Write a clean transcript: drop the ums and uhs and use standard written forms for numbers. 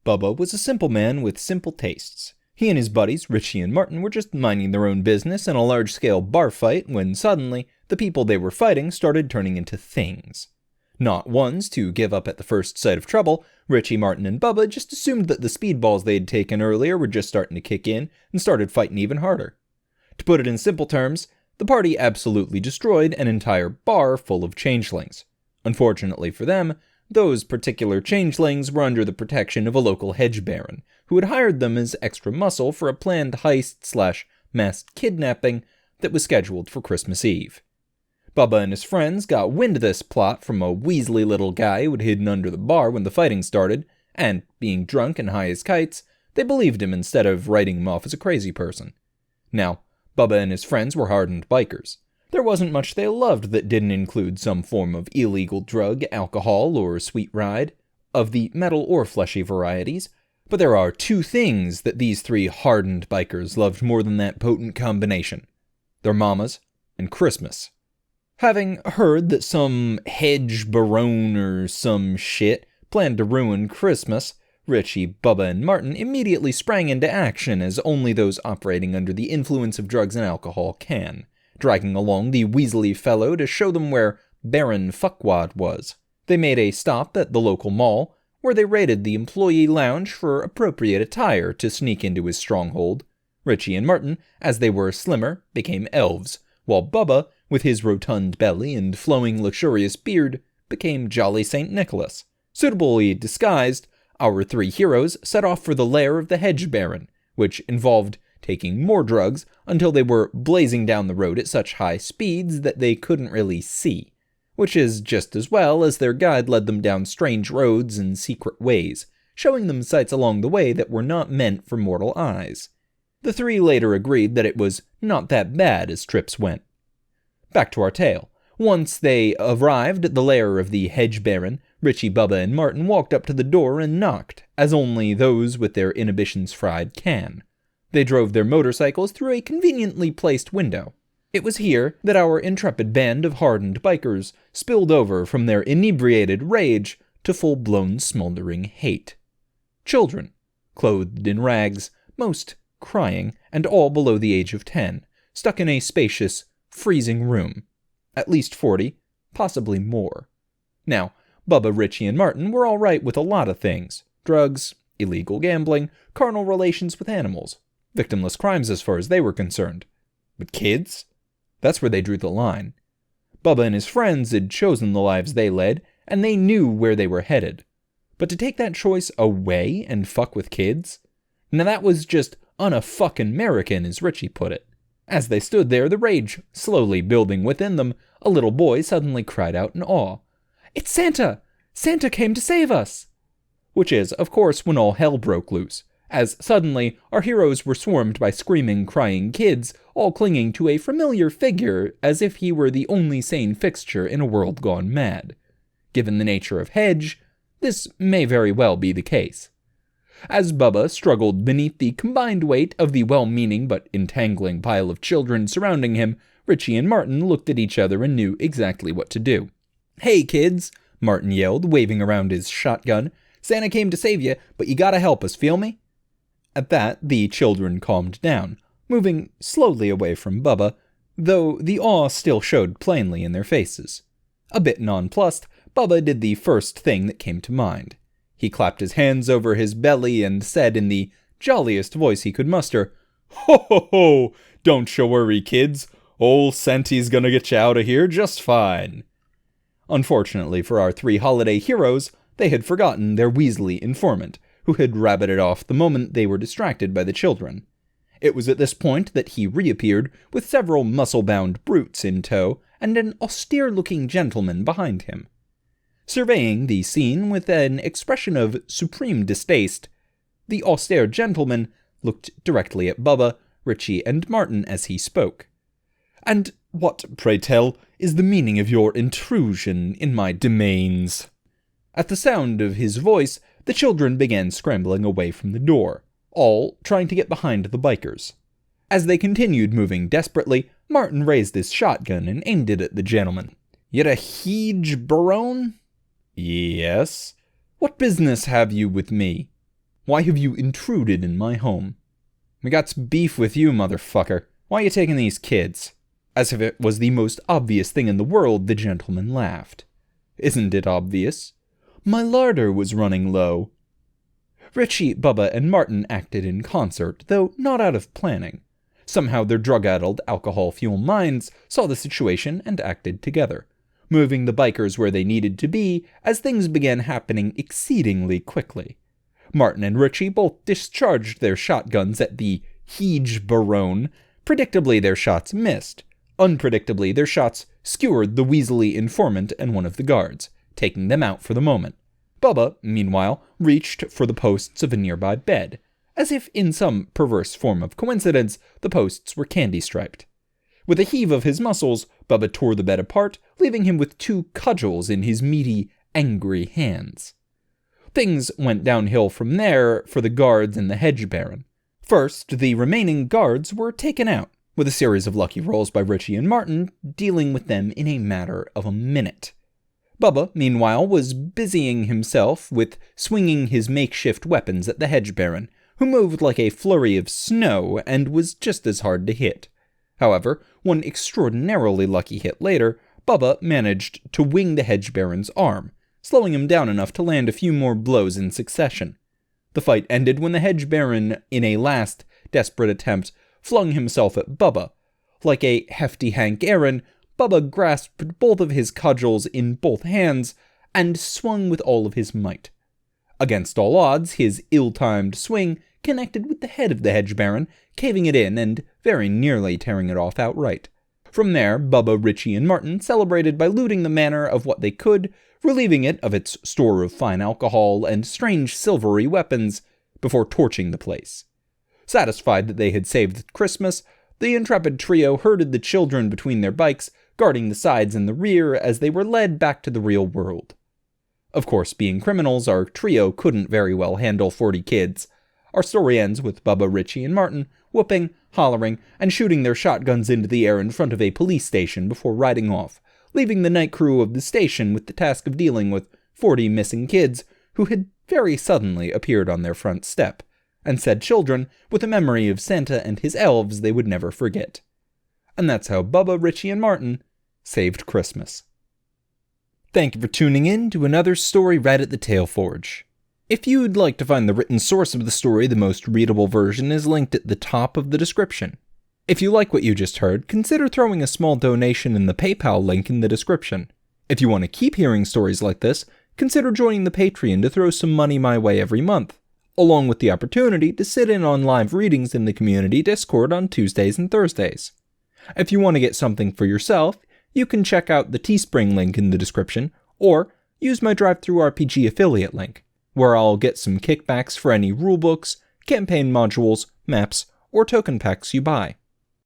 Bubba was a simple man with simple tastes. He and his buddies, Richie and Martin, were just minding their own business in a large-scale bar fight when suddenly, the people they were fighting started turning into things. Not ones to give up at the first sight of trouble, Richie, Martin, and Bubba just assumed that the speedballs they had taken earlier were just starting to kick in and started fighting even harder. To put it in simple terms, the party absolutely destroyed an entire bar full of changelings. Unfortunately for them, those particular changelings were under the protection of a local hedge baron, who had hired them as extra muscle for a planned heist/mass kidnapping that was scheduled for Christmas Eve. Bubba and his friends got wind of this plot from a weaselly little guy who had hidden under the bar when the fighting started, and, being drunk and high as kites, they believed him instead of writing him off as a crazy person. Now, Bubba and his friends were hardened bikers. There wasn't much they loved that didn't include some form of illegal drug, alcohol, or sweet ride, of the metal or fleshy varieties, but there are two things that these three hardened bikers loved more than that potent combination: their mamas and Christmas. Having heard that some hedge baron or some shit planned to ruin Christmas, Richie, Bubba, and Martin immediately sprang into action as only those operating under the influence of drugs and alcohol can, dragging along the weaselly fellow to show them where Baron Fuckwad was. They made a stop at the local mall, where they raided the employee lounge for appropriate attire to sneak into his stronghold. Richie and Martin, as they were slimmer, became elves, while Bubba, with his rotund belly and flowing luxurious beard, became Jolly St. Nicholas. Suitably disguised, our three heroes set off for the lair of the hedge baron, which involved taking more drugs until they were blazing down the road at such high speeds that they couldn't really see, which is just as well, as their guide led them down strange roads and secret ways, showing them sights along the way that were not meant for mortal eyes. The three later agreed that it was not that bad as trips went. Back to our tale. Once they arrived at the lair of the hedge baron, Richie, Bubba, and Martin walked up to the door and knocked, as only those with their inhibitions fried can. They drove their motorcycles through a conveniently placed window. It was here that our intrepid band of hardened bikers spilled over from their inebriated rage to full-blown smoldering hate. Children, clothed in rags, most crying, and all below the age of 10, stuck in a spacious, freezing room. At least 40, possibly more. Now, Bubba, Richie, and Martin were all right with a lot of things: drugs, illegal gambling, carnal relations with animals. Victimless crimes as far as they were concerned. But kids? That's where they drew the line. Bubba and his friends had chosen the lives they led, and they knew where they were headed. But to take that choice away and fuck with kids? Now that was just un-a-fucking-American, as Richie put it. As they stood there, the rage slowly building within them, a little boy suddenly cried out in awe. "It's Santa! Santa came to save us!" Which is, of course, when all hell broke loose, as suddenly our heroes were swarmed by screaming, crying kids, all clinging to a familiar figure as if he were the only sane fixture in a world gone mad. Given the nature of Hedge, this may very well be the case. As Bubba struggled beneath the combined weight of the well-meaning but entangling pile of children surrounding him, Richie and Martin looked at each other and knew exactly what to do. "Hey, kids!" Martin yelled, waving around his shotgun. "Santa came to save you, but you gotta help us, feel me?" At that, the children calmed down, moving slowly away from Bubba, though the awe still showed plainly in their faces. A bit nonplussed, Bubba did the first thing that came to mind. He clapped his hands over his belly and said in the jolliest voice he could muster, "Ho ho ho! Don't you worry, kids. Ol' Santy's gonna get you out of here just fine." Unfortunately for our three holiday heroes, they had forgotten their Weasley informant, who had rabbited off the moment they were distracted by the children. It was at this point that he reappeared with several muscle-bound brutes in tow and an austere-looking gentleman behind him. Surveying the scene with an expression of supreme distaste, the austere gentleman looked directly at Bubba, Richie, and Martin as he spoke. "And what, pray tell, is the meaning of your intrusion in my domains?" At the sound of his voice, the children began scrambling away from the door, all trying to get behind the bikers. As they continued moving desperately, Martin raised his shotgun and aimed it at the gentleman. "You're a hedge baron?" "Yes." "What business have you with me?" Why have you intruded in my home? We got beef with you, motherfucker. Why are you taking these kids? As if it was the most obvious thing in the world, the gentleman laughed. Isn't it obvious? My larder was running low. Richie, Bubba, and Martin acted in concert, though not out of planning. Somehow their drug-addled, alcohol-fueled minds saw the situation and acted together, moving the bikers where they needed to be as things began happening exceedingly quickly. Martin and Richie both discharged their shotguns at the Heege Barone. Predictably, their shots missed. Unpredictably, their shots skewered the weaselly informant and one of the guards, taking them out for the moment. Bubba, meanwhile, reached for the posts of a nearby bed. As if in some perverse form of coincidence, the posts were candy-striped. With a heave of his muscles, Bubba tore the bed apart, leaving him with 2 cudgels in his meaty, angry hands. Things went downhill from there for the guards and the hedge baron. First, the remaining guards were taken out, with a series of lucky rolls by Richie and Martin, dealing with them in a matter of a minute. Bubba, meanwhile, was busying himself with swinging his makeshift weapons at the hedge baron, who moved like a flurry of snow and was just as hard to hit. However, one extraordinarily lucky hit later, Bubba managed to wing the hedge baron's arm, slowing him down enough to land a few more blows in succession. The fight ended when the hedge baron, in a last desperate attempt, flung himself at Bubba. Like a hefty Hank Aaron, Bubba grasped both of his cudgels in both hands and swung with all of his might. Against all odds, his ill-timed swing connected with the head of the hedge baron, caving it in and very nearly tearing it off outright. From there, Bubba, Richie, and Martin celebrated by looting the manor of what they could, relieving it of its store of fine alcohol and strange silvery weapons, before torching the place. Satisfied that they had saved Christmas, the intrepid trio herded the children between their bikes, guarding the sides and the rear as they were led back to the real world. Of course, being criminals, our trio couldn't very well handle 40 kids. Our story ends with Bubba, Richie, and Martin whooping, hollering, and shooting their shotguns into the air in front of a police station before riding off, leaving the night crew of the station with the task of dealing with 40 missing kids who had very suddenly appeared on their front step, and said children with a memory of Santa and his elves they would never forget. And that's how Bubba, Richie, and Martin saved Christmas. Thank you for tuning in to another story read at the Tale Forge. If you'd like to find the written source of the story, the most readable version is linked at the top of the description. If you like what you just heard, consider throwing a small donation in the PayPal link in the description. If you want to keep hearing stories like this, consider joining the Patreon to throw some money my way every month, along with the opportunity to sit in on live readings in the community Discord on Tuesdays and Thursdays. If you want to get something for yourself, you can check out the Teespring link in the description, or use my DriveThruRPG affiliate link, where I'll get some kickbacks for any rulebooks, campaign modules, maps, or token packs you buy.